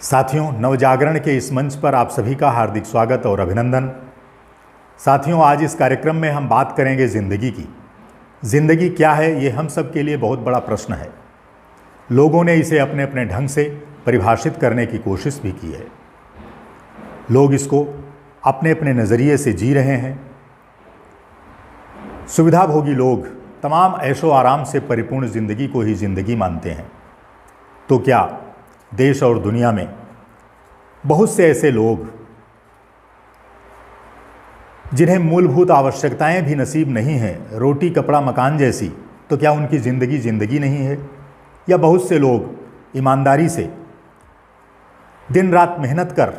साथियों, नवजागरण के इस मंच पर आप सभी का हार्दिक स्वागत और अभिनंदन। साथियों, आज इस कार्यक्रम में हम बात करेंगे ज़िंदगी की। ज़िंदगी क्या है, ये हम सब के लिए बहुत बड़ा प्रश्न है। लोगों ने इसे अपने अपने ढंग से परिभाषित करने की कोशिश भी की है। लोग इसको अपने अपने नज़रिए से जी रहे हैं। सुविधाभोगी लोग तमाम ऐशो आराम से परिपूर्ण ज़िंदगी को ही ज़िंदगी मानते हैं। तो क्या देश और दुनिया में बहुत से ऐसे लोग जिन्हें मूलभूत आवश्यकताएं भी नसीब नहीं हैं, रोटी कपड़ा मकान जैसी, तो क्या उनकी ज़िंदगी ज़िंदगी नहीं है? या बहुत से लोग ईमानदारी से दिन रात मेहनत कर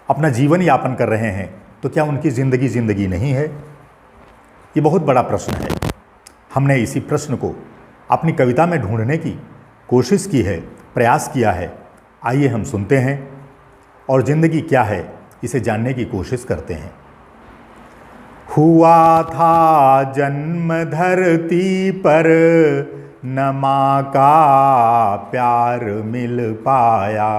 अपना जीवन यापन कर रहे हैं, तो क्या उनकी ज़िंदगी ज़िंदगी नहीं है? ये बहुत बड़ा प्रश्न है। हमने इसी प्रश्न को अपनी कविता में ढूंढने की कोशिश की है, प्रयास किया है। आइए हम सुनते हैं और ज़िंदगी क्या है इसे जानने की कोशिश करते हैं। हुआ था जन्म धरती पर, न माँ का प्यार मिल पाया।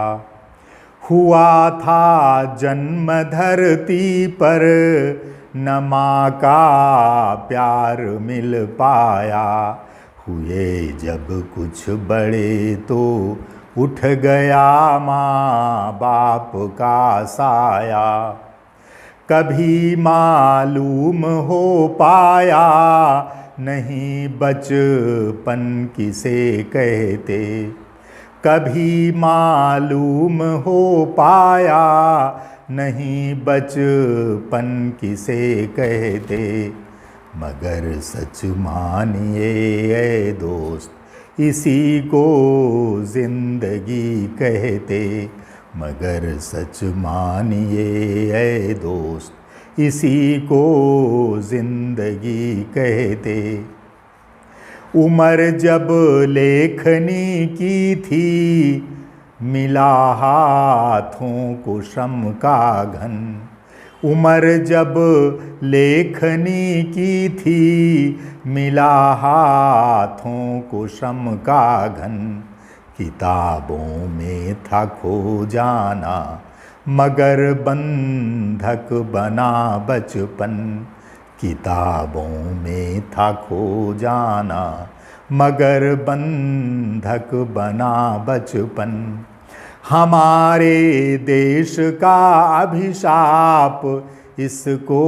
हुआ था जन्म धरती पर, न माँ का प्यार मिल पाया। हुए जब कुछ बड़े तो उठ गया माँ बाप का साया। कभी मालूम हो पाया नहीं बचपन किसे कहते। कभी मालूम हो पाया नहीं बचपन किसे कहते। मगर सच मानिए ऐ दोस्त, इसी को ज़िंदगी कहते। मगर सच मानिए ऐ दोस्त, इसी को ज़िंदगी कहते। उम्र जब लेखनी की थी, मिला हाथों को श्रम का घन। उम्र जब लेखनी की थी, मिला हाथों को श्रम का घन। किताबों में था खो जाना, मगर बंधक बना बचपन। किताबों में था खो जाना, मगर बंधक बना बचपन। हमारे देश का अभिशाप, इसको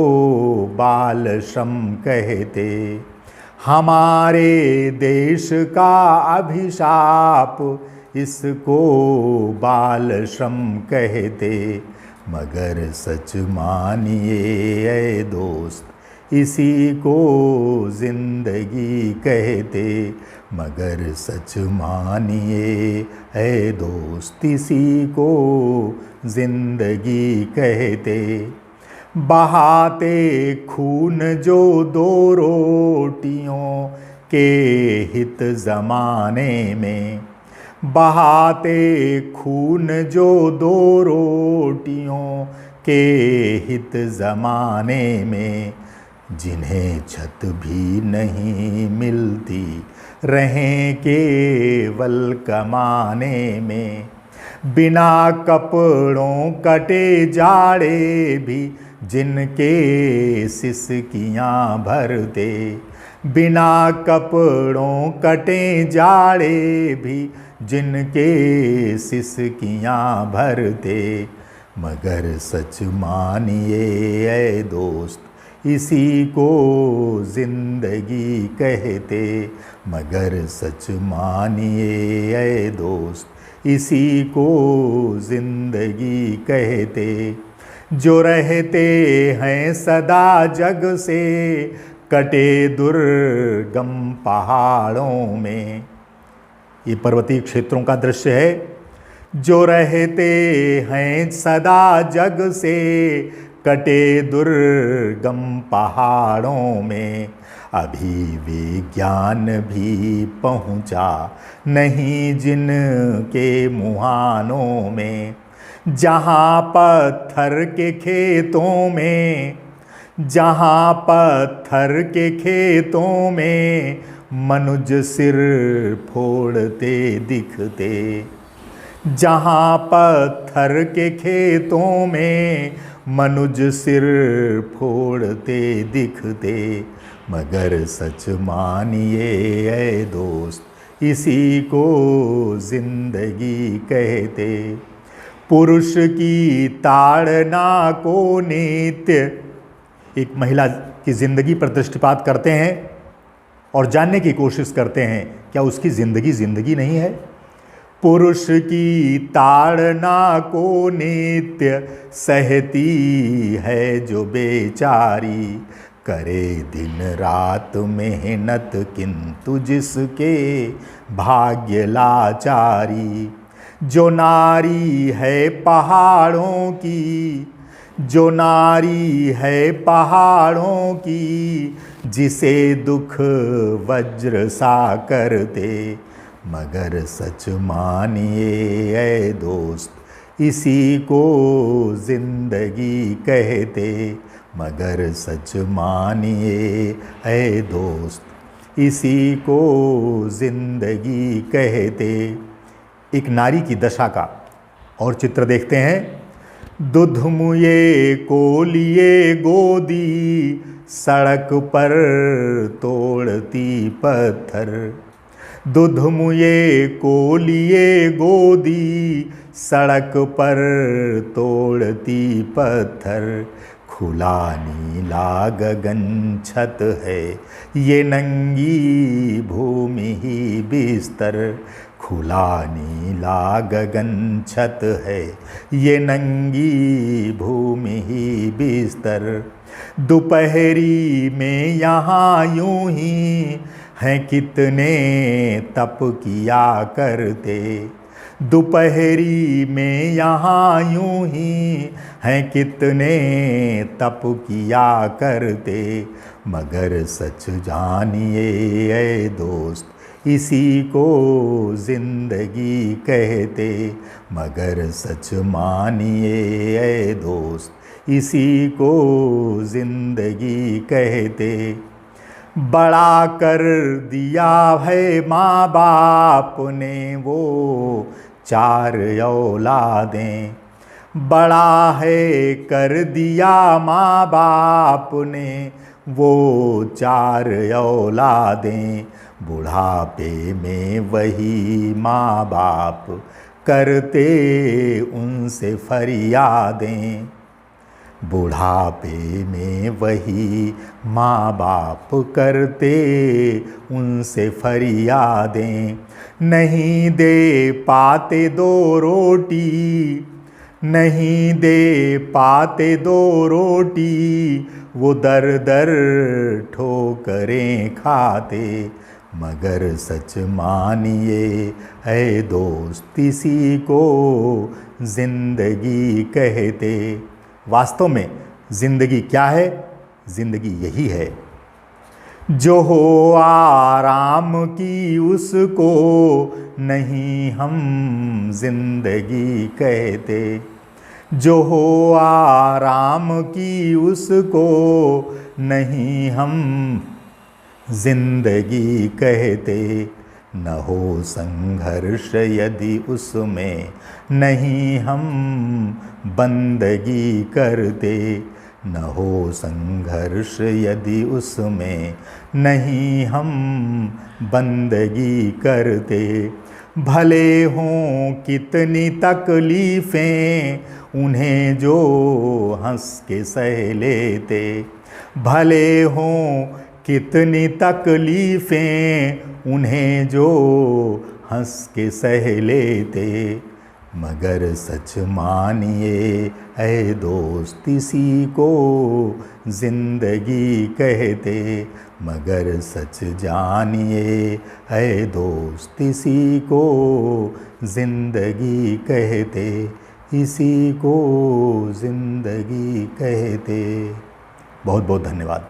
बाल श्रम कहते। हमारे देश का अभिशाप, इसको बाल श्रम कहते। मगर सच मानिए ऐ दोस्त, इसी को ज़िंदगी कहते। मगर सच मानिए ऐ दोस्त, इसी को ज़िंदगी कहते। बहाते खून जो दो रोटियों के हित ज़माने में। बहाते खून जो दो रोटियों के हित ज़माने में। जिन्हें छत भी नहीं मिलती, रहें केवल कमाने में। बिना कपड़ों कटे जाड़े भी, जिनके सिसकियाँ भरते। बिना कपड़ों कटे जाड़े भी, जिनके सिसकियाँ भरते। मगर सच मानिए ऐ दोस्त, इसी को ज़िंदगी कहते। मगर सच मानिए ऐ दोस्त, इसी को ज़िंदगी कहते। जो रहते हैं सदा जग से, कटे दुर्गम पहाड़ों में। ये पर्वतीय क्षेत्रों का दृश्य है। जो रहते हैं सदा जग से, कटे दुर्गम पहाड़ों में। अभी विज्ञान भी पहुँचा नहीं जिनके मुहानों में। जहाँ पत्थर के खेतों में, जहाँ पत्थर के खेतों में, मनुज सिर फोड़ते दिखते। जहाँ पत्थर के खेतों में मनुज सिर फोड़ते दिखते, मगर सच मानिए ऐ दोस्त इसी को जिंदगी कहते। पुरुष की ताड़ना को नित्य एक महिला की ज़िंदगी पर दृष्टिपात करते हैं और जानने की कोशिश करते हैं क्या उसकी ज़िंदगी ज़िंदगी नहीं है। पुरुष की ताड़ना को नित्य सहती है जो बेचारी, करे दिन रात मेहनत किंतु जिसके भाग्य लाचारी। जो नारी है पहाड़ों की, जो नारी है पहाड़ों की, जिसे दुख वज्र सा करते, मगर सच मानिए ऐ दोस्त इसी को जिंदगी कहते, मगर सच मानिए ऐ दोस्त इसी को जिंदगी कहते। एक नारी की दशा का और चित्र देखते हैं। दूध मुए को लिए गोदी, सड़क पर तोड़ती पत्थर। दूध मुए को लिए गोदी, सड़क पर तोड़ती पत्थर। खुला नीला गगन छत है, ये नंगी भूमि ही बिस्तर। खुला नीला गगन छत है, ये नंगी भूमि ही बिस्तर। दोपहरी में यहाँ यूं ही हैं कितने तप किया करते। दोपहरी में यहाँ यूं ही हैं कितने तप किया करते, मगर सच जानिए ऐ दोस्त इसी को जिंदगी कहते, मगर सच मानिए ऐ दोस्त इसी को जिंदगी कहते। बड़ा कर दिया है माँ बाप ने वो 4 औलादें। बड़ा है कर दिया माँ बाप ने वो 4 औलादें। बुढ़ापे में वही माँ बाप करते उनसे फरियादें। बुढ़ापे में वही माँ बाप करते उनसे फरियादें। नहीं दे पाते 2 रोटी, नहीं दे पाते 2 रोटी, वो दर दर ठोकरें खाते, मगर सच मानिए ऐ दोस्त इसी को जिंदगी कहते। वास्तव में ज़िंदगी क्या है? ज़िंदगी यही है जो हो आराम की उसको नहीं हम जिंदगी कहते। जो हो आराम की उसको नहीं हम जिंदगी कहते। न हो संघर्ष यदि उसमें नहीं हम बंदगी करते। न हो संघर्ष यदि उसमें नहीं हम बंदगी करते। भले हों कितनी तकलीफ़ें उन्हें जो हंस के सह लेते। भले हों कितनी तकलीफ़ें उन्हें जो हंस के सह लेते, मगर सच मानिए ऐ दोस्त इसी को जिंदगी कहते। मगर सच जानिए ऐ दोस्त इसी को जिंदगी कहते, इसी को जिंदगी कहते। बहुत बहुत धन्यवाद।